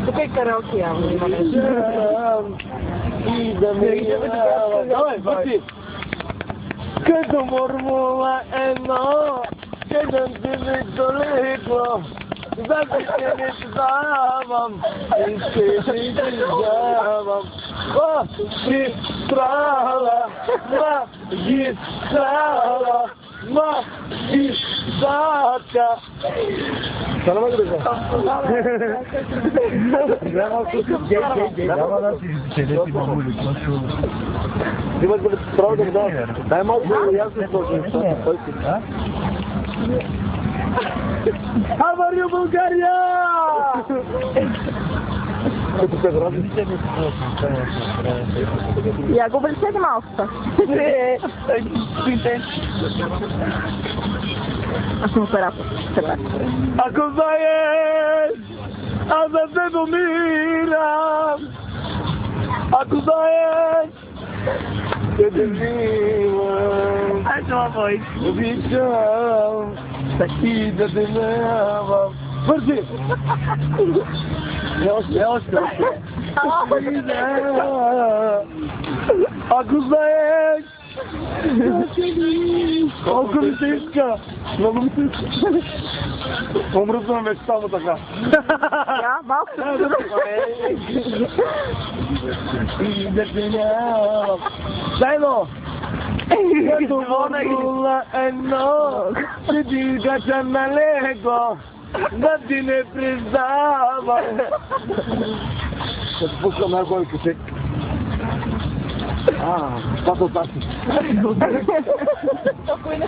Какой караоке я не могу. Давай, смотри. Când formula eno, când întâlni doleglo, zavisene zavam, iskeni zavam, strala, magistrata. Sana mı gideceğim? Ти мать бъде правда да. Дай малко ясно сложим. Авария България! Я го присети малко. Аз съм оператор. Ако знаеш, аз за теб умирам. Ако знаеш, que te vivam. Ai, uma voz. Обичам, и да те нямам. Бързи! Още. Ако знаеш, колко ми се иска, много ми се иска. Умръзвам вече само така. Ja, малко. И да те нямам. Заедно! Като формула едно, седи гача на лего, да ти не признавам. Ще спускам най-горе касет. Това са отпасни. Спокойно,